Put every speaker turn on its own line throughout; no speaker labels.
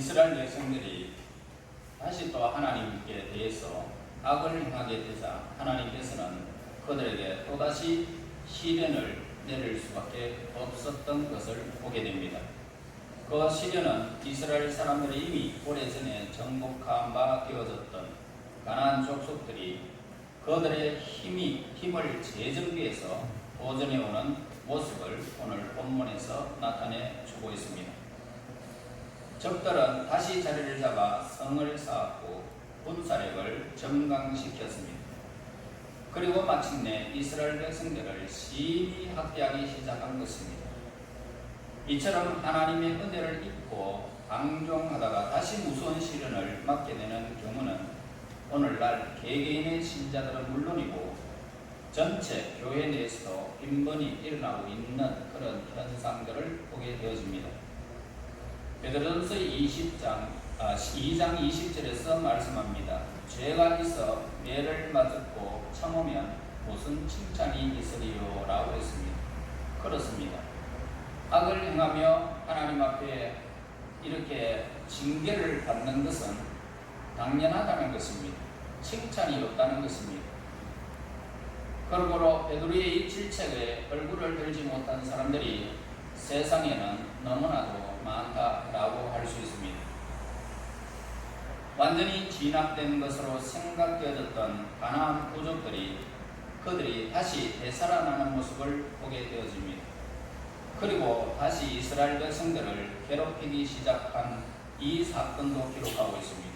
이스라엘 백성들이 다시 또 하나님께 대해서 악을 행하게 되자 하나님께서는 그들에게 또다시 시련을 내릴 수밖에 없었던 것을 보게 됩니다. 그 시련은 이스라엘 사람들이 이미 오래전에 정복한 바 되어졌던 가나안 족속들이 그들의 힘을 재정비해서 도전해오는 모습을 오늘 본문에서 나타내 주고 있습니다. 적들은 다시 자리를 잡아 성을 쌓았고 군사력을 점강시켰습니다. 그리고 마침내 이스라엘 백성들을 심히 학대하기 시작한 것입니다. 이처럼 하나님의 은혜를 잊고 방종하다가 다시 무서운 시련을 맞게 되는 경우는 오늘날 개개인의 신자들은 물론이고 전체 교회 내에서도 빈번히 일어나고 있는 그런 현상들을 보게 되어집니다. 베드로전서 2장 20절에서 말씀합니다. 죄가 있어 매를 맞고 참으면 무슨 칭찬이 있으리요? 라고 했습니다. 그렇습니다. 악을 행하며 하나님 앞에 이렇게 징계를 받는 것은 당연하다는 것입니다. 칭찬이 없다는 것입니다. 그러므로 베드로의 이 질책에 얼굴을 들지 못한 사람들이 세상에는 너무나도 많다라고 할 수 있습니다. 완전히 진압된 것으로 생각되어졌던 가나안 부족들이 그들이 다시 되살아나는 모습을 보게 되어집니다. 그리고 다시 이스라엘 백성들을 괴롭히기 시작한 이 사건도 기록하고 있습니다.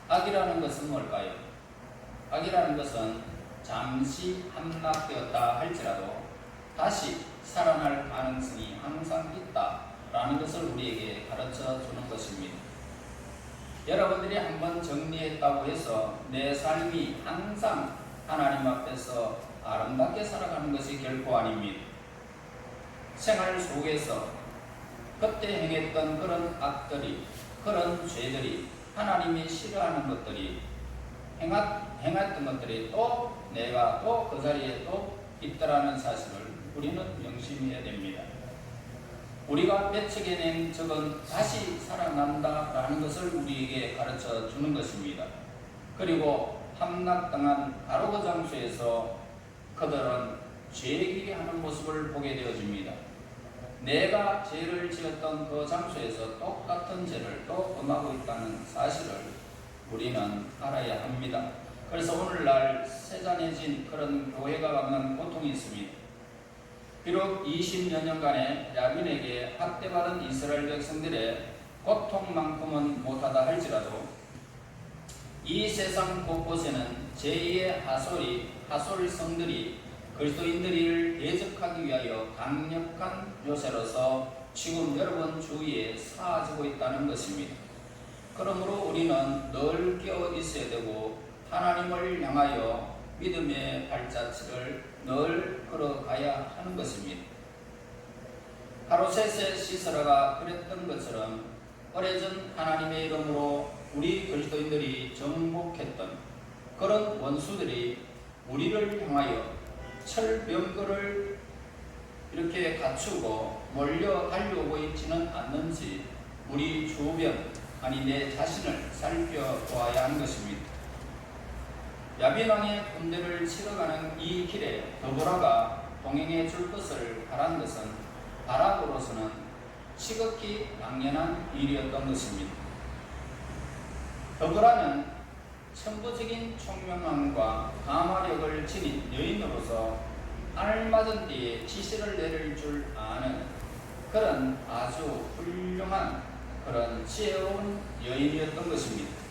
악이라는 것은 뭘까요? 악이라는 것은 잠시 함락되었다 할지라도 다시 살아날 가능성이 항상 있다라는 것을 우리에게 가르쳐 주는 것입니다. 여러분들이 한번 정리했다고 해서 내 삶이 항상 하나님 앞에서 아름답게 살아가는 것이 결코 아닙니다. 생활 속에서 그때 행했던 그런 악들이, 그런 죄들이, 하나님이 싫어하는 것들이, 행했던 것들이 또 내가 또 그 자리에 또 있더라는 사실을 우리는 명심해야 됩니다. 우리가 맺혀낸 적은 다시 살아난다라는 것을 우리에게 가르쳐 주는 것입니다. 그리고 함락당한 바로 그 장소에서 그들은 죄기게 하는 모습을 보게 되어집니다. 내가 죄를 지었던 그 장소에서 똑같은 죄를 또 범하고 있다는 사실을 우리는 알아야 합니다. 그래서 오늘날 세잔해진 그런 교회가 받는 고통이 있습니다. 비록 20여 년간의 야빈에게 학대받은 이스라엘 백성들의 고통만큼은 못하다 할지라도 이 세상 곳곳에는 제2의 하솔성들이 그리스도인들을 대적하기 위하여 강력한 요새로서 지금 여러분 주위에 사라지고 있다는 것입니다. 그러므로 우리는 늘 깨어 있어야 되고 하나님을 향하여 믿음의 발자취를 늘 걸어가야 하는 것입니다. 하루셋의 시스라가 그랬던 것처럼 오래전 하나님의 이름으로 우리 그리스도인들이 정복했던 그런 원수들이 우리를 향하여 철병거를 이렇게 갖추고 몰려 달려오고 있지는 않는지 우리 주변, 아니 내 자신을 살펴보아야 하는 것입니다. 야빈왕의 군대를 치러가는 이 길에 더보라가 동행해 줄 것을 바란 것은 바락으로서는 지극히 당연한 일이었던 것입니다. 더보라는 천부적인 총명함과 가마력을 지닌 여인으로서 알맞은 때에 지시를 내릴 줄 아는 그런 아주 훌륭한 그런 지혜로운 여인이었던 것입니다.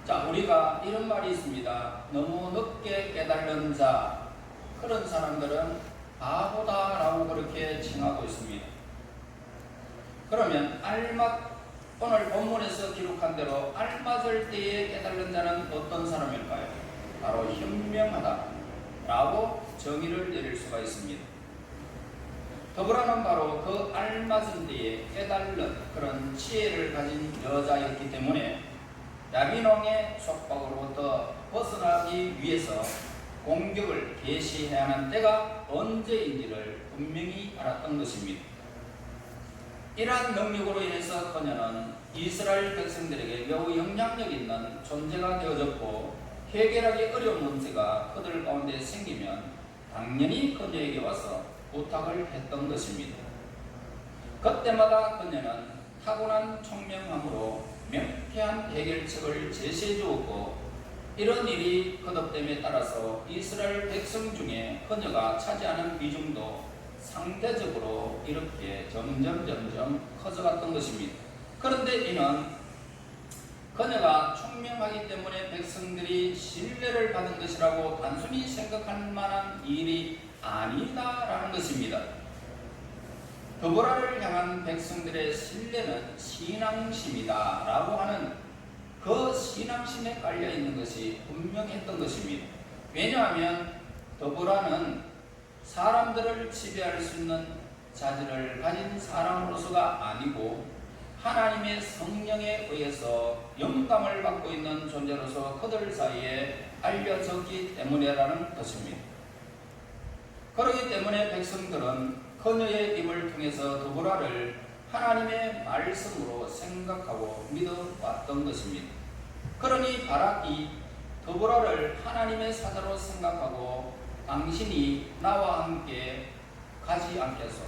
자, 우리가 이런 말이 있습니다. 너무 늦게 깨달은 자, 그런 사람들은 바보다라고 그렇게 칭하고 있습니다. 그러면 오늘 본문에서 기록한 대로 알맞을 때에 깨달은 자는 어떤 사람일까요? 바로 현명하다라고 정의를 내릴 수가 있습니다. 더불어는 바로 그 알맞은 때에 깨달은 그런 지혜를 가진 여자였기 때문에 야빈왕의 속박으로부터 벗어나기 위해서 공격을 개시해야 하는 때가 언제인지를 분명히 알았던 것입니다. 이러한 능력으로 인해서 그녀는 이스라엘 백성들에게 매우 영향력 있는 존재가 되어졌고, 해결하기 어려운 문제가 그들 가운데 생기면 당연히 그녀에게 와서 부탁을 했던 것입니다. 그때마다 그녀는 타고난 총명함으로 명쾌한 해결책을 제시해 주었고, 이런 일이 거듭됨에 따라서 이스라엘 백성 중에 그녀가 차지하는 비중도 상대적으로 이렇게 점점 커져갔던 것입니다. 그런데 이는 그녀가 총명하기 때문에 백성들이 신뢰를 받은 것이라고 단순히 생각할 만한 일이 아니다라는 것입니다. 드보라를 향한 백성들의 신뢰는 신앙심이다 라고 하는 그 신앙심에 깔려있는 것이 분명했던 것입니다. 왜냐하면 드보라는 사람들을 지배할 수 있는 자질을 가진 사람으로서가 아니고 하나님의 성령에 의해서 영감을 받고 있는 존재로서 그들 사이에 알려졌기 때문이라는 것입니다. 그렇기 때문에 백성들은 그녀의 입을 통해서 드보라를 하나님의 말씀으로 생각하고 믿어왔던 것입니다. 그러니 바락이 드보라를 하나님의 사자로 생각하고 당신이 나와 함께 가지 않겠소.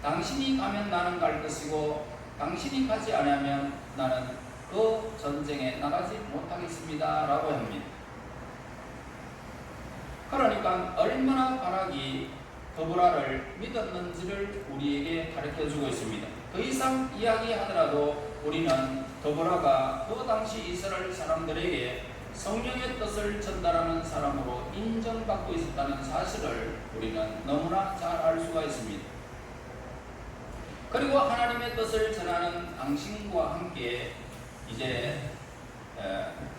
당신이 가면 나는 갈 것이고 당신이 가지 않으면 나는 그 전쟁에 나가지 못하겠습니다 라고 합니다. 그러니까 얼마나 바락이 드보라를 믿었는지를 우리에게 가르쳐주고 있습니다. 더 이상 이야기하더라도 우리는 드보라가 그 당시 이스라엘 사람들에게 성령의 뜻을 전달하는 사람으로 인정받고 있었다는 사실을 우리는 너무나 잘 알 수가 있습니다. 그리고 하나님의 뜻을 전하는 당신과 함께 이제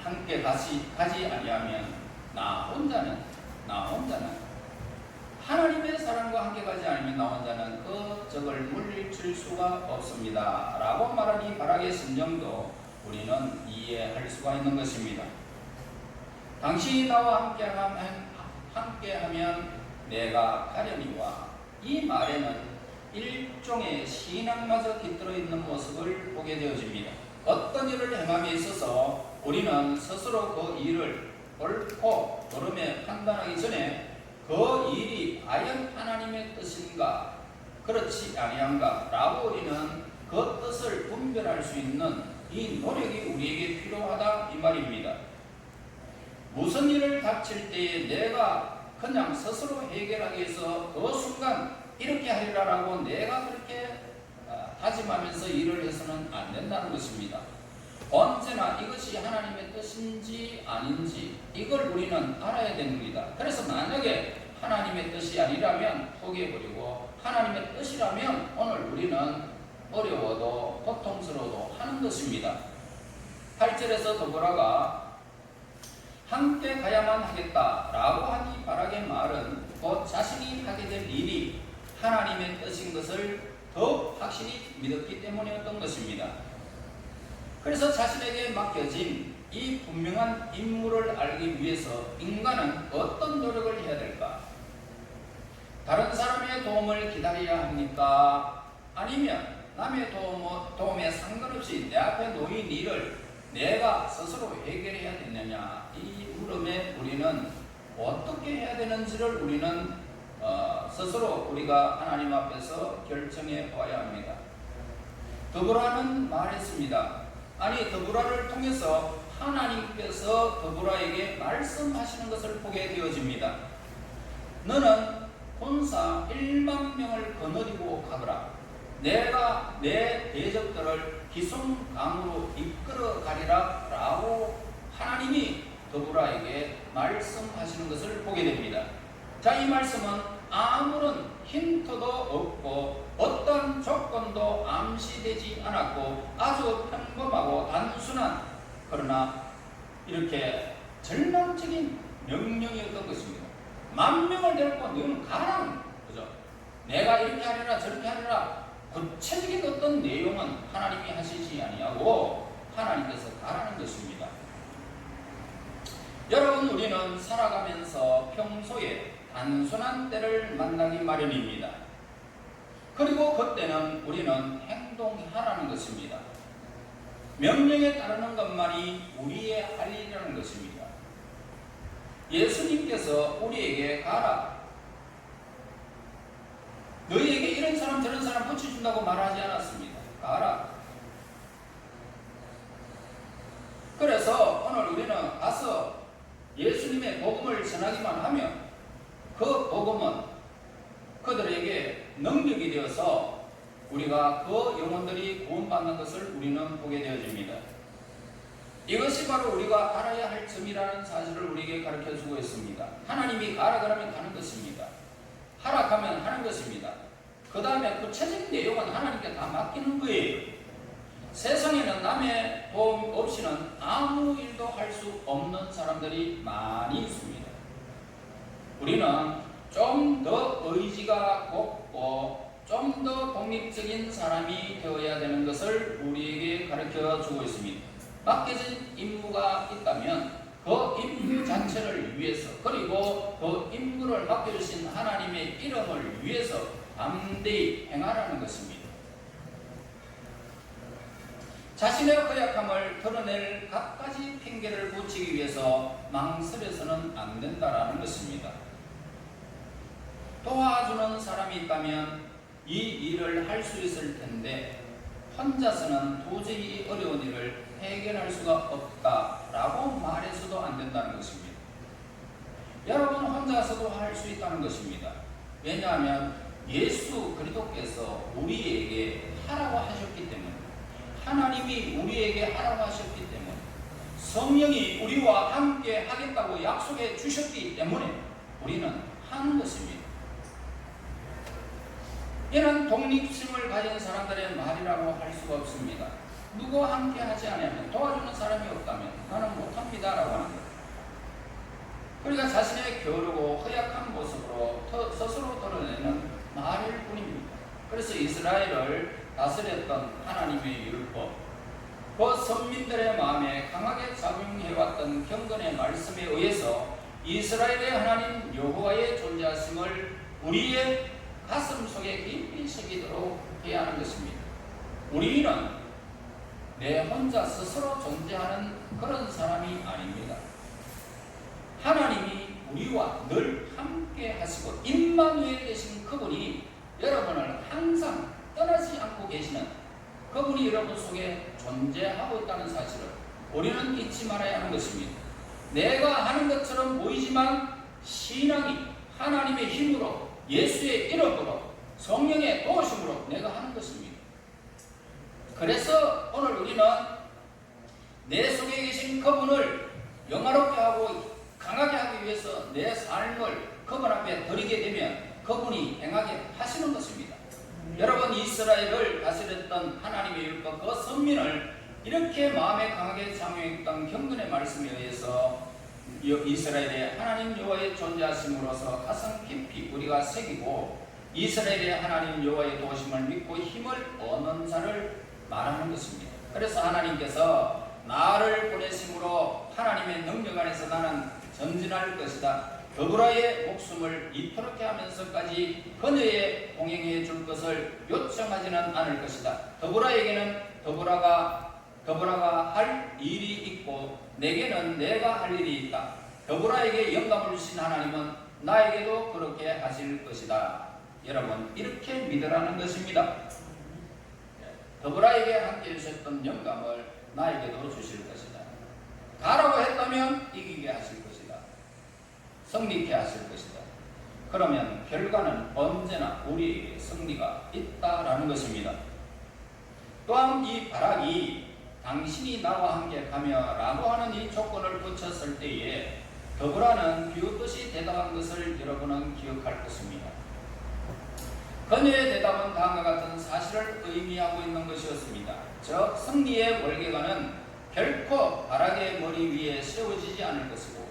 함께 가지 아니하면 나 혼자는 하나님의 사랑과 함께 가지 않으면 나 혼자는 그 적을 물리칠 수가 없습니다 라고 말하니 바락의 심정도 우리는 이해할 수가 있는 것입니다. 당신이 나와 함께하면 내가 가려니와, 이 말에는 일종의 신앙마저 깃들어 있는 모습을 보게 되어집니다. 어떤 일을 행함에 있어서 우리는 스스로 그 일을 옳고 그름에 판단하기 전에 그 일이 과연 하나님의 뜻인가 그렇지 아니한가 라고 우리는 그 뜻을 분별할 수 있는 이 노력이 우리에게 필요하다 이 말입니다. 무슨 일을 닥칠 때에 내가 그냥 스스로 해결하기 위해서 그 순간 이렇게 하리라라고 내가 그렇게 다짐하면서 일을 해서는 안 된다는 것입니다. 언제나 이것이 하나님의 뜻인지 아닌지 이걸 우리는 알아야 됩니다. 그래서 만약에 하나님의 뜻이 아니라면 포기해버리고 하나님의 뜻이라면 오늘 우리는 어려워도 고통스러워도 하는 것입니다. 8절에서 드보라가 함께 가야만 하겠다라고 하니 바락의 말은 곧 자신이 하게 될 일이 하나님의 뜻인 것을 더욱 확실히 믿었기 때문이었던 것입니다. 그래서 자신에게 맡겨진 이 분명한 임무를 알기 위해서 인간은 어떤 노력을 해야 될까? 다른 사람의 도움을 기다려야 합니까? 아니면 남의 도움에 상관없이 내 앞에 놓인 일을 내가 스스로 해결해야 되느냐? 이 물음에 우리는 어떻게 해야 되는지를 우리는 스스로 우리가 하나님 앞에서 결정해 봐야 합니다. 드보라는 말했습니다. 아니 드보라를 통해서 하나님께서 드보라에게 말씀하시는 것을 보게 되어집니다. 너는 군사 1만 명을 거느리고 가거라. 내가 내 대적들을 기슭강으로 이끌어 가리라 라고 하나님이 드보라에게 말씀하시는 것을 보게 됩니다. 자, 이 말씀은 아무런 힌트도 없고 어떤 조건도 암시되지 않았고 아주 평범하고 단순한 그러나 이렇게 절망적인 명령이었던 것입니다. 10,000명을 데리고 너는 가라. 그죠? 내가 이렇게 하리라 저렇게 하리라 구체적인 어떤 내용은 하나님이 하시지 아니하고 하나님께서 가라는 것입니다. 여러분, 우리는 살아가면서 평소에 단순한 때를 만나기 마련입니다. 그리고 그때는 우리는 행동하라는 것입니다. 명령에 따르는 것만이 우리의 할 일이라는 것입니다. 예수님께서 우리에게 가라, 너희에게 이런 사람 저런 사람 붙여준다고 말하지 않았습니다. 가라. 그래서 오늘 우리는 가서 예수님의 복음을 전하기만 하면 그 복음은 그들에게 능력이 되어서 우리가 그 영혼들이 구원받는 것을 우리는 보게 되어집니다. 이것이 바로 우리가 알아야 할 점이라는 사실을 우리에게 가르쳐주고 있습니다. 하나님이 가라 그러면 가는 것입니다. 하락하면 하는 것입니다. 그 다음에 구체적인 내용은 하나님께 다 맡기는 거예요. 세상에는 남의 도움 없이는 아무 일도 할 수 없는 사람들이 많이 있습니다. 우리는 좀 더 의지가 곱고 좀 더 독립적인 사람이 되어야 되는 것을 우리에게 가르쳐 주고 있습니다. 맡겨진 임무가 있다면 그 임무 자체를 위해서, 그리고 그 임무를 맡겨주신 하나님의 이름을 위해서 담대히 행하라는 것입니다. 자신의 허약함을 드러낼 갖가지 핑계를 붙이기 위해서 망설여서는 안 된다라는 것입니다. 도와주는 사람이 있다면 이 일을 할 수 있을 텐데 혼자서는 도저히 어려운 일을 해결할 수가 없다라고 말해서도 안 된다는 것입니다. 여러분 혼자서도 할 수 있다는 것입니다. 왜냐하면 예수 그리스도께서 우리에게 하라고 하셨기 때문에, 하나님이 우리에게 하라고 하셨기 때문에, 성령이 우리와 함께 하겠다고 약속해 주셨기 때문에 우리는 하는 것입니다. 이는 독립심을 가진 사람들의 말이라고 할 수가 없습니다. 누구와 함께 하지 않으면, 도와주는 사람이 없다면 나는 못합니다 라고 하는 거예요. 그러니까 자신의 게으르고 허약한 모습으로 스스로 드러내는 말일 뿐입니다. 그래서 이스라엘을 다스렸던 하나님의 율법, 그 선민들의 마음에 강하게 작용해왔던 경건의 말씀에 의해서 이스라엘의 하나님 여호와의 존재하심을 우리의 가슴 속에 깊이 새기도록 해야 하는 것입니다. 우리는 내 혼자 스스로 존재하는 그런 사람이 아닙니다. 하나님이 우리와 늘 함께 하시고 임마누엘 되신 그분이 여러분을 항상 떠나지 않고 계시는 그분이 여러분 속에 존재하고 있다는 사실을 우리는 잊지 말아야 하는 것입니다. 내가 하는 것처럼 보이지만 신앙이 하나님의 힘으로, 예수의 이름으로, 성령의 도우심으로 내가 하는 것입니다. 그래서 오늘 우리는 내 속에 계신 그분을 영화롭게 하고 강하게 하기 위해서 내 삶을 그분 앞에 드리게 되면 그분이 행하게 하시는 것입니다. 여러분, 이스라엘을 다스렸던 하나님의 율법, 그 선민을 이렇게 마음에 강하게 작용했던 경건의 말씀에 의해서 이스라엘의 하나님 여호와의 존재하심으로서 가슴 깊이 우리가 새기고 이스라엘의 하나님 여호와의 도우심을 믿고 힘을 얻는 자를 말하는 것입니다. 그래서 하나님께서 나를 보내심으로 하나님의 능력 안에서 나는 전진할 것이다. 더브라의 목숨을 이토록 하면서까지 그녀의 동행해 줄 것을 요청하지는 않을 것이다. 더브라에게는 더브라가 할 일이 있고 내게는 내가 할 일이 있다. 더브라에게 영감을 주신 하나님은 나에게도 그렇게 하실 것이다. 여러분, 이렇게 믿으라는 것입니다. 더브라에게 함께 주셨던 영감을 나에게도 주실 것이다. 가라고 했다면 이기게 하실 것이다. 승리케 하실 것이다. 그러면 결과는 언제나 우리에게 승리가 있다라는 것입니다. 또한 이 바락이 당신이 나와 함께 가며 라고 하는 이 조건을 붙였을 때에 더브라는 비웃듯이 대답한 것을 여러분은 기억할 것입니다. 그녀의 대답은 다음과 같은 사실을 의미하고 있는 것이었습니다. 즉 승리의 월계관은 결코 바락의 머리 위에 세워지지 않을 것이고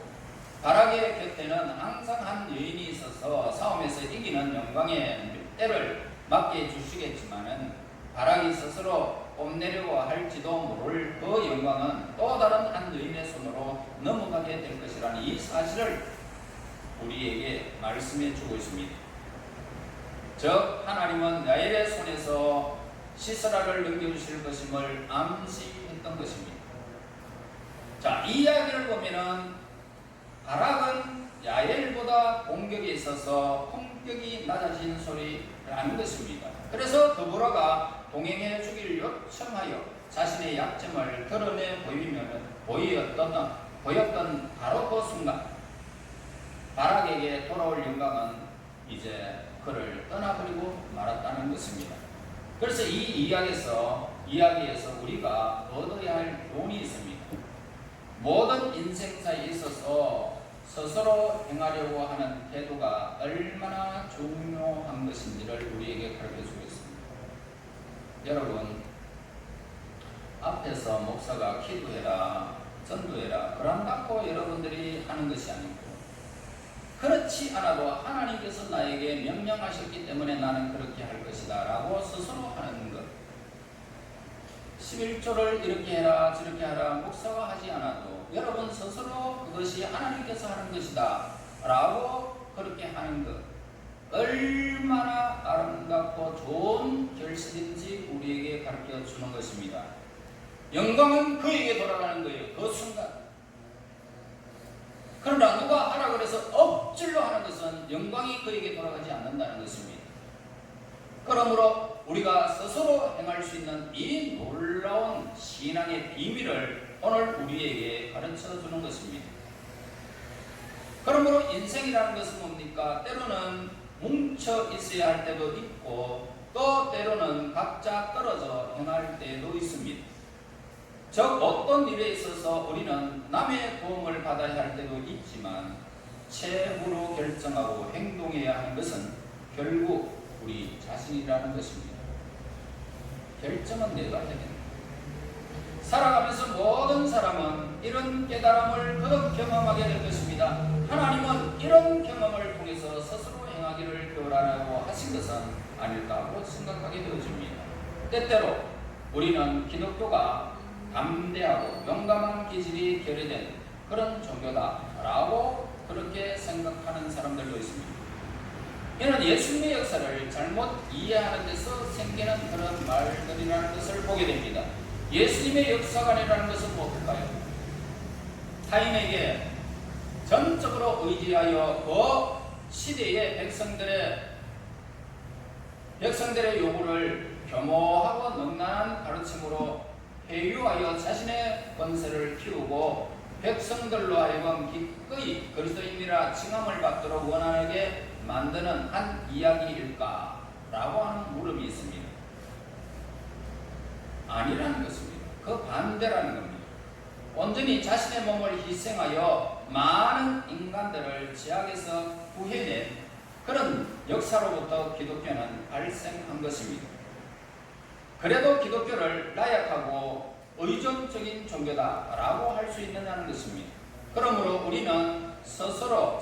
바락의 곁에는 항상 한 여인이 있어서 싸움에서 이기는 영광의 때를 맡게 주시겠지만은 바락이 스스로 뽐내려고 할지도 모를 그 영광은 또 다른 한 여인의 손으로 넘어가게 될 것이라는 이 사실을 우리에게 말씀해 주고 있습니다. 즉 하나님은 야엘의 손에서 시스라를 넘겨주실 것임을 암시했던 것입니다. 자, 이 이야기를 보면은 바락은 야엘보다 공격에 있어서 품격이 낮아진 소리를 하는 것입니다. 그래서 드보라가 동행해 주기를 요청하여 자신의 약점을 드러내 보였던 바로 그 순간 바락에게 돌아올 영광은 이제 그를 떠나버리고 말았다는 것입니다. 그래서 이 이야기에서 우리가 얻어야 할 교훈이 있습니다. 모든 인생사에 있어서 스스로 행하려고 하는 태도가 얼마나 중요한 것인지를 우리에게 가르쳐주고 있습니다. 여러분, 앞에서 목사가 기도해라, 전도해라, 그런다고 여러분들이 하는 것이 아니고, 그렇지 않아도 하나님께서 나에게 명령하셨기 때문에 나는 그렇게 할 것이다 라고 스스로 하는 것. 11조를 이렇게 해라 저렇게 하라 목사가 하지 않아도 여러분 스스로 그것이 하나님께서 하는 것이다 라고 그렇게 하는 것, 얼마나 아름답고 좋은 결실인지 우리에게 가르쳐 주는 것입니다. 영광은 그에게 돌아가는 거예요. 그 순간. 그러나 누가 하라 그래서 억지로 하는 것은 영광이 그에게 돌아가지 않는다는 것입니다. 그러므로 우리가 스스로 행할 수 있는 이 놀라운 신앙의 비밀을 오늘 우리에게 가르쳐 주는 것입니다. 그러므로 인생이라는 것은 뭡니까? 때로는 뭉쳐 있어야 할 때도 있고 또 때로는 각자 떨어져 행할 때도 있습니다. 즉 어떤 일에 있어서 우리는 남의 도움을 받아야 할 때도 있지만 최후로 결정하고 행동해야 하는 것은 결국 우리 자신이라는 것입니다. 결정은 내가 해야 됩니다. 살아가면서 모든 사람은 이런 깨달음을 거듭 경험하게 될 것입니다. 하나님은 이런 경험을 통해서 스스로 행하기를 배우라고 하신 것은 아닐까 생각하게 되어집니다. 때때로 우리는 기독교가 담대하고 용감한 기질이 결여된 그런 종교다라고 그렇게 생각하는 사람들도 있습니다. 이는 예수님의 역사를 잘못 이해하는 데서 생기는 그런 말들이라는 것을 보게 됩니다. 예수님의 역사관이라는 것은 무엇일까요? 타인에게 전적으로 의지하여 그 시대의 백성들의 요구를 겸허하고 능란한 가르침으로 회유하여 자신의 권세를 키우고 백성들로 하여금 기꺼이 그리스도인이라 칭함을 받도록 원하게 만드는 한 이야기일까? 라고 하는 물음이 있습니다. 아니라는 것입니다. 그 반대라는 겁니다. 온전히 자신의 몸을 희생하여 많은 인간들을 죄악에서 구해낸 그런 역사로부터 기독교는 발생한 것입니다. 그래도 기독교를 나약하고 의존적인 종교다라고 할 수 있느냐는 것입니다. 그러므로 우리는 스스로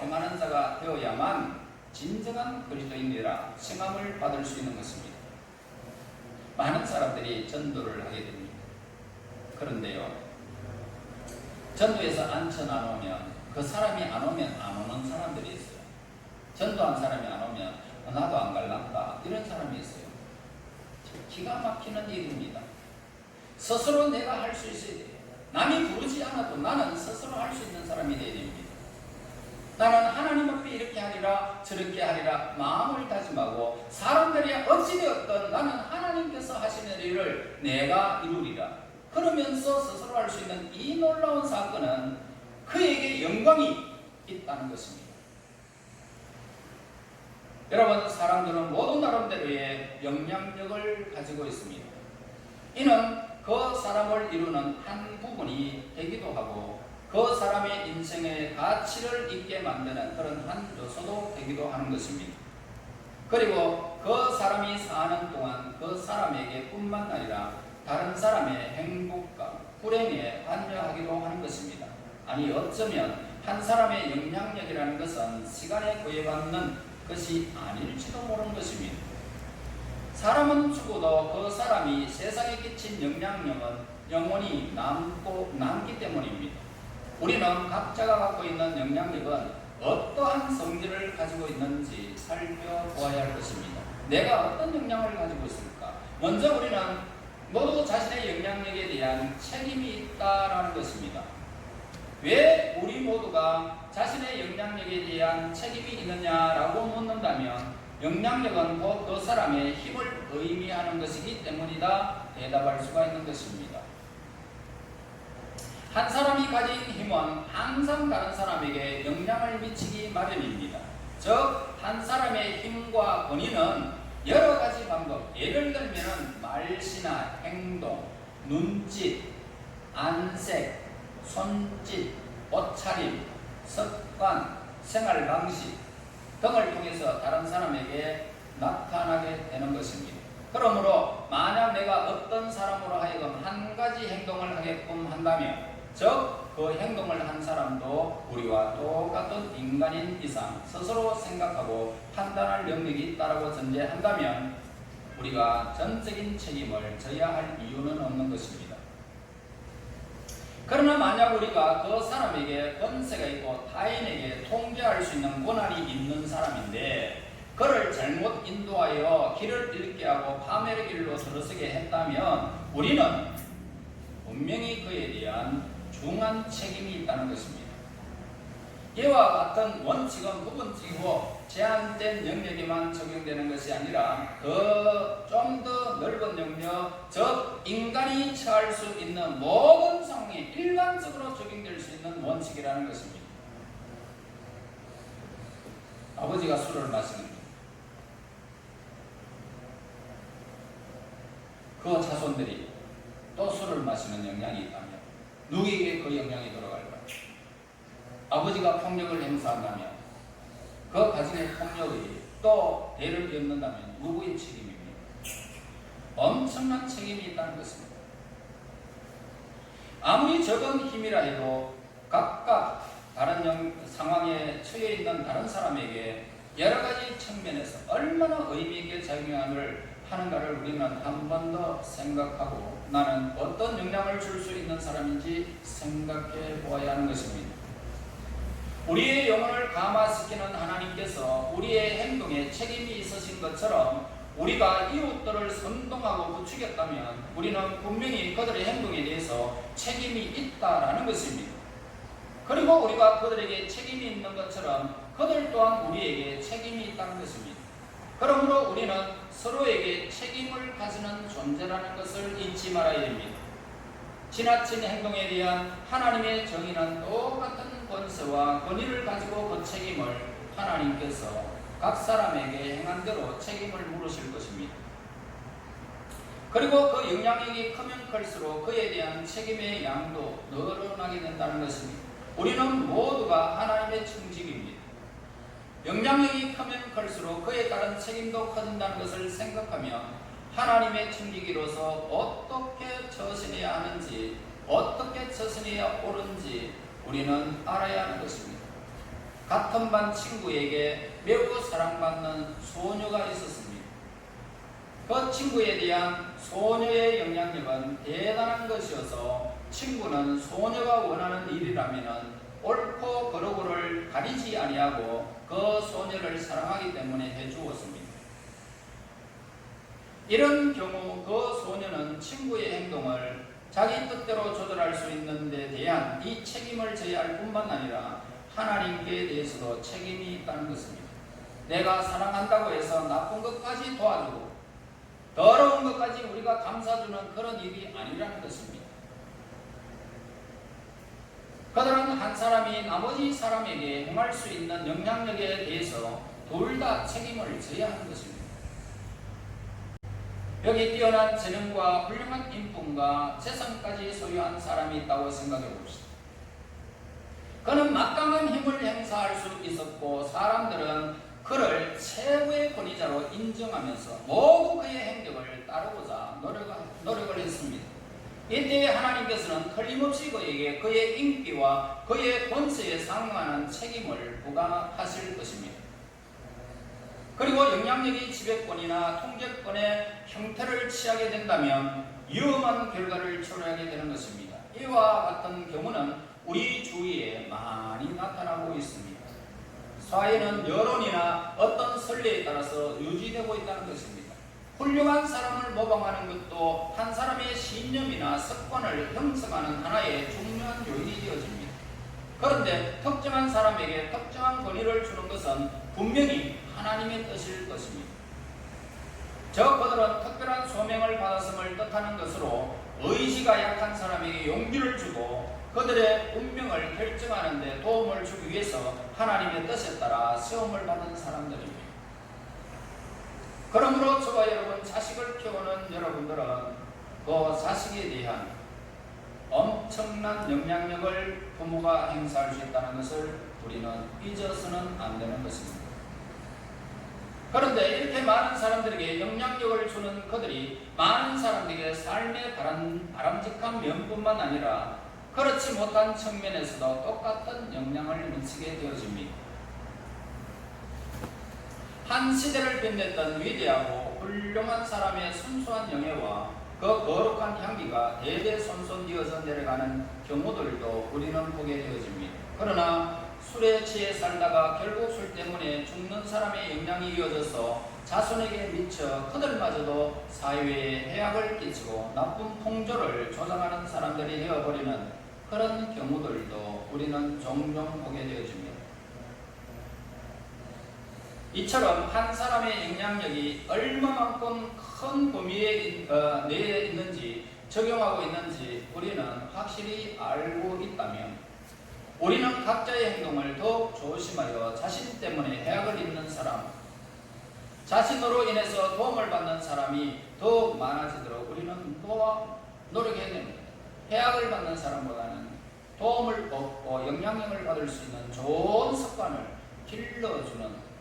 행하는 자가 되어야만 진정한 그리스도인이라 칭함을 받을 수 있는 것입니다. 많은 사람들이 전도를 하게 됩니다. 그런데요, 전도에서 안천 안 오면 그 사람이 안 오면 안 오는 사람들이 있어요. 전도한 사람이 안 오면 나도 안 갈란다 이런 사람이 있어요. 기가 막히는 일입니다. 스스로 내가 할 수 있어야 돼요. 남이 부르지 않아도 나는 스스로 할 수 있는 사람이 되어야 됩니다. 나는 하나님 앞에 이렇게 하리라 저렇게 하리라 마음을 다짐하고 사람들이 어찌되었든 나는 하나님께서 하시는 일을 내가 이루리라 그러면서 스스로 할 수 있는 이 놀라운 사건은 그에게 영광이 있다는 것입니다. 여러분, 사람들은 모두 나름대로의 영향력을 가지고 있습니다. 이는 그 사람을 이루는 한 부분이 되기도 하고 그 사람의 인생의 가치를 있게 만드는 그런 한 요소도 되기도 하는 것입니다. 그리고 그 사람이 사는 동안 그 사람에게 뿐만 아니라 다른 사람의 행복과 불행에 관여하기도 하는 것입니다. 아니 어쩌면 한 사람의 영향력이라는 것은 시간에 구애받는 것이 아닐지도 모르는 것입니다. 사람은 죽어도 그 사람이 세상에 끼친 영향력은 영원히 남기 때문입니다. 우리는 각자가 갖고 있는 영향력은 어떠한 성질을 가지고 있는지 살펴보아야 할 것입니다. 내가 어떤 역량을 가지고 있을까? 먼저 우리는 모두 자신의 영향력에 대한 책임이 있다라는 것입니다. 왜 우리 모두가 자신의 영향력에 대한 책임이 있느냐라고 묻는다면 영향력은 곧 그 사람의 힘을 의미하는 것이기 때문이다 대답할 수가 있는 것입니다. 한 사람이 가진 힘은 항상 다른 사람에게 영향을 미치기 마련입니다. 즉 한 사람의 힘과 권위는 여러 가지 방법, 예를 들면 말씨나 행동, 눈짓, 안색, 손짓, 옷차림, 습관, 생활 방식 등을 통해서 다른 사람에게 나타나게 되는 것입니다. 그러므로 만약 내가 어떤 사람으로 하여금 한 가지 행동을 하게끔 한다면, 즉 그 행동을 한 사람도 우리와 똑같은 인간인 이상 스스로 생각하고 판단할 능력이 있다고 전제한다면 우리가 전적인 책임을 져야 할 이유는 없는 것입니다. 그러나 만약 우리가 그 사람에게 권세가 있고 타인에게 통제할 수 있는 권한이 있는 사람인데 그를 잘못 인도하여 길을 잃게 하고 파멸의 길로 들어서게 했다면 우리는 분명히 그에 대한 중한 책임이 있다는 것입니다. 이와 같은 원칙은 부분적이고 제한된 영역에만 적용되는 것이 아니라 좀 더 넓은 영역, 즉 인간이 처할 수 있는 모든 상황에 일반적으로 적용될 수 있는 원칙이라는 것입니다. 아버지가 술을 마시는 그 자손들이 또 술을 마시는 영향이 있다면 누구에게 그 영향이 돌아갈까요? 아버지가 폭력을 행사한다면 그 가정의 폭력이 또 대를 이었는다면 누구의 책임입니까? 엄청난 책임이 있다는 것입니다. 아무리 적은 힘이라 해도 각각 다른 상황에 처해 있는 다른 사람에게 여러 가지 측면에서 얼마나 의미 있게 작용을 하는가를 우리는 한 번 더 생각하고 나는 어떤 영향을 줄 수 있는 사람인지 생각해 보아야 하는 것입니다. 우리의 영혼을 감화시키는 하나님께서 우리의 행동에 책임이 있으신 것처럼 우리가 이웃들을 선동하고 부추겼다면 우리는 분명히 그들의 행동에 대해서 책임이 있다라는 것입니다. 그리고 우리가 그들에게 책임이 있는 것처럼 그들 또한 우리에게 책임이 있다는 것입니다. 그러므로 우리는 서로에게 책임을 가지는 존재라는 것을 잊지 말아야 됩니다. 지나친 행동에 대한 하나님의 정의는 똑같은 권세와 권위를 가지고 그 책임을 하나님께서 각 사람에게 행한 대로 책임을 물으실 것입니다. 그리고 그 영향력이 크면 클수록 그에 대한 책임의 양도 늘어나게 된다는 것입니다. 우리는 모두가 하나님의 청직입니다. 영향력이 크면 클수록 그에 따른 책임도 커진다는 것을 생각하며 하나님의 청지기로서 어떻게 처신해야 하는지, 어떻게 처신해야 옳은지 우리는 알아야 하는 것입니다. 같은 반 친구에게 매우 사랑받는 소녀가 있었습니다. 그 친구에 대한 소녀의 영향력은 대단한 것이어서 친구는 소녀가 원하는 일이라면 옳고 그르고를 가리지 아니하고 그 소녀를 사랑하기 때문에 해주었습니다. 이런 경우 그 소녀는 친구의 행동을 자기 뜻대로 조절할 수 있는 데 대한 이 책임을 져야 할 뿐만 아니라 하나님께 대해서도 책임이 있다는 것입니다. 내가 사랑한다고 해서 나쁜 것까지 도와주고 더러운 것까지 우리가 감싸주는 그런 일이 아니라는 것입니다. 그들은 한 사람이 나머지 사람에게 행할 수 있는 영향력에 대해서 둘 다 책임을 져야 하는 것입니다. 여기 뛰어난 재능과 훌륭한 인품과 재산까지 소유한 사람이 있다고 생각해 봅시다. 그는 막강한 힘을 행사할 수 있었고 사람들은 그를 최고의 권위자로 인정하면서 모두 그의 행적을 따르고자 노력을 했습니다. 이때 하나님께서는 틀림없이 그에게 그의 인기와 그의 권세에 상응하는 책임을 부과하실 것입니다. 그리고 영향력이 지배권이나 통제권의 형태를 취하게 된다면 위험한 결과를 초래하게 되는 것입니다. 이와 같은 경우는 우리 주위에 많이 나타나고 있습니다. 사회는 여론이나 어떤 선례에 따라서 유지되고 있다는 것입니다. 훌륭한 사람을 모방하는 것도 한 사람의 신념이나 습관을 형성하는 하나의 중요한 요인이 되어집니다. 그런데 특정한 사람에게 특정한 권위를 주는 것은 분명히 하나님의 뜻일 것입니다. 그들은 특별한 소명을 받았음을 뜻하는 것으로 의지가 약한 사람에게 용기를 주고 그들의 운명을 결정하는 데 도움을 주기 위해서 하나님의 뜻에 따라 세움을 받은 사람들입니다. 그러므로 저와 여러분, 자식을 키우는 여러분들은 그 자식에 대한 엄청난 영향력을 부모가 행사할 수 있다는 것을 우리는 잊어서는 안 되는 것입니다. 그런데 이렇게 많은 사람들에게 영향력을 주는 그들이 많은 사람들에게 삶의 바람직한 면뿐만 아니라 그렇지 못한 측면에서도 똑같은 영향을 미치게 되어집니다. 한 시대를 빛냈던 위대하고 훌륭한 사람의 순수한 영예와 그 거룩한 향기가 대대손손 이어져 내려가는 경우들도 우리는 보게 되어집니다. 그러나 술에 취해 살다가 결국 술 때문에 죽는 사람의 영향이 이어져서 자손에게 미쳐 그들마저도 사회에 해악을 끼치고 나쁜 풍조를 조장하는 사람들이 되어버리는 그런 경우들도 우리는 종종 보게 되어집니다. 이처럼 한 사람의 영향력이 얼마만큼 큰 범위에 내에 있는지 적용하고 있는지 우리는 확실히 알고 있다면 우리는 각자의 행동을 더욱 조심하여 자신 때문에 해악을 입는 사람, 자신으로 인해서 도움을 받는 사람이 더욱 많아지도록 우리는 노력해야 됩니다. 해악을 받는 사람보다는 도움을 얻고 영향력을 받을 수 있는 좋은 습관을 길러주는,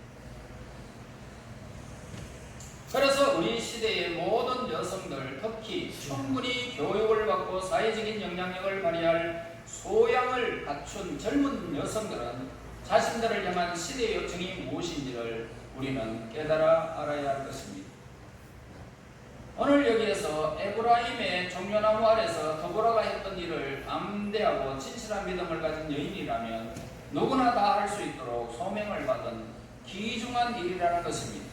그래서 우리 시대의 모든 여성들, 특히 충분히 교육을 받고 사회적인 영향력을 발휘할 소양을 갖춘 젊은 여성들은 자신들을 향한 시대의 요청이 무엇인지를 우리는 깨달아 알아야 할 것입니다. 오늘 여기에서 에브라임의 종려나무 아래서 더보라가 했던 일을 담대하고 진실한 믿음을 가진 여인이라면 누구나 다 할 수 있도록 소명을 받은 귀중한 일이라는 것입니다.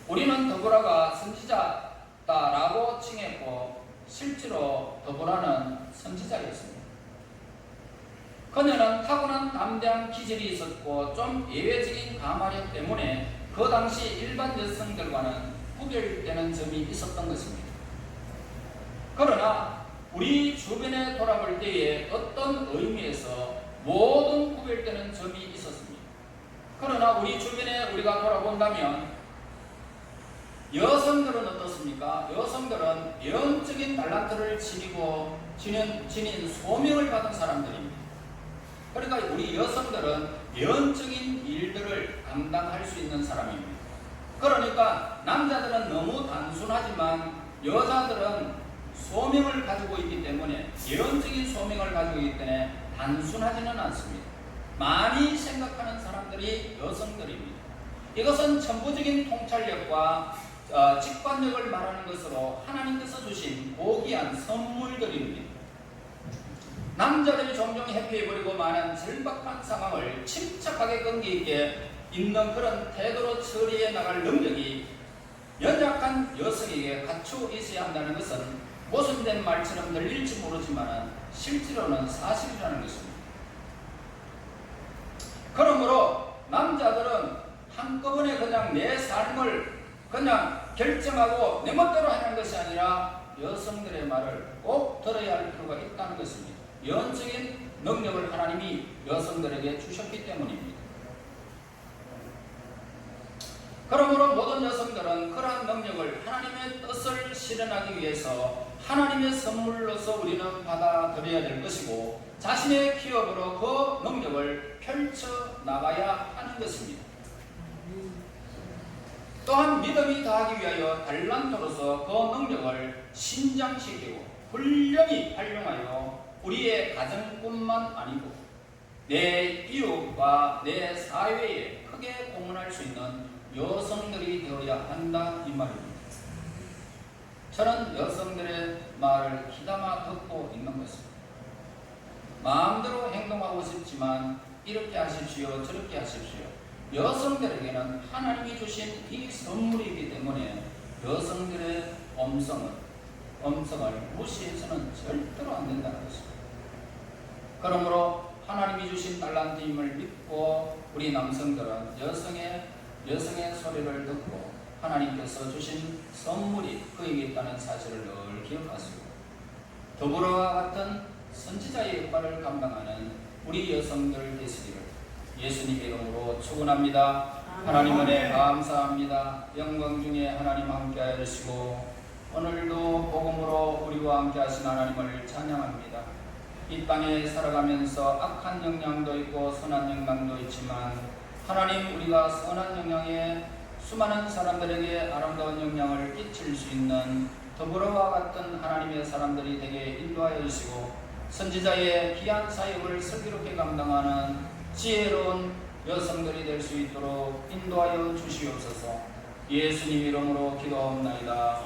우리는 더보라가 선지자다라고 칭했고 실제로 더보라는 선지자였습니다. 그녀는 타고난 담대한 기질이 있었고 좀 예외적인 가마력 때문에 그 당시 일반 여성들과는 구별되는 점이 있었던 것입니다. 그러나 우리 주변에 돌아볼 때에 어떤 의미에서 모든 구별되는 점이 있었습니다. 그러나 우리 주변에 우리가 돌아본다면 여성들은 어떻습니까? 여성들은 영적인 달란트를 지닌 소명을 받은 사람들입니다. 그러니까 우리 여성들은 영적인 일들을 감당할 수 있는 사람입니다. 그러니까 남자들은 너무 단순하지만 여자들은 소명을 가지고 있기 때문에 영적인 소명을 가지고 있기 때문에 단순하지는 않습니다. 많이 생각하는 사람들이 여성들입니다. 이것은 천부적인 통찰력과 직관력을 말하는 것으로 하나님께서 주신 고귀한 선물들입니다. 남자들이 종종 회피해버리고 많은 절박한 상황을 침착하게 끈기 있게 있는 그런 태도로 처리해 나갈 능력이 연약한 여성에게 갖추어 있어야 한다는 것은 모순된 말처럼 들릴지 모르지만 실제로는 사실이라는 것입니다. 그러므로 남자들은 한꺼번에 그냥 내 삶을 그냥 결정하고 내 멋대로 하는 것이 아니라 여성들의 말을 꼭 들어야 할 필요가 있다는 것입니다. 영적인 능력을 하나님이 여성들에게 주셨기 때문입니다. 그러므로 모든 여성들은 그러한 능력을 하나님의 뜻을 실현하기 위해서 하나님의 선물로서 우리는 받아들여야 될 것이고 자신의 기업으로 그 능력을 펼쳐나가야 하는 것입니다. 또한 믿음이 다하기 위하여 달란트로서 그 능력을 신장시키고 훌륭히 활용하여 우리의 가정뿐만 아니고 내 이웃과 내 사회에 크게 공헌할 수 있는 여성들이 되어야 한다 이 말입니다. 저는 여성들의 말을 귀담아 듣고 있는 것입니다. 마음대로 행동하고 싶지만 이렇게 하십시오 저렇게 하십시오 여성들에게는 하나님이 주신 이 선물이기 때문에 여성들의 음성을 무시해서는 절대로 안 된다는 것입니다. 그러므로 하나님이 주신 달란트임을 믿고 우리 남성들은 여성의 소리를 듣고 하나님께서 주신 선물이 그에게 있다는 사실을 늘 기억하시고 더불어와 같은 선지자의 역할을 감당하는 우리 여성들 되시기를 예수님의 이름으로 축원합니다. 하나님 은혜 감사합니다. 영광 중에 하나님 함께 하시고 오늘도 복음으로 우리와 함께 하신 하나님을 찬양합니다. 이 땅에 살아가면서 악한 영향도 있고 선한 영향도 있지만 하나님 우리가 선한 영향에 수많은 사람들에게 아름다운 영향을 끼칠 수 있는 더불어와 같은 하나님의 사람들이 되게 인도하여 주시고 선지자의 귀한 사역을 슬기롭게 감당하는 지혜로운 여성들이 될 수 있도록 인도하여 주시옵소서. 예수님 이름으로 기도하옵나이다.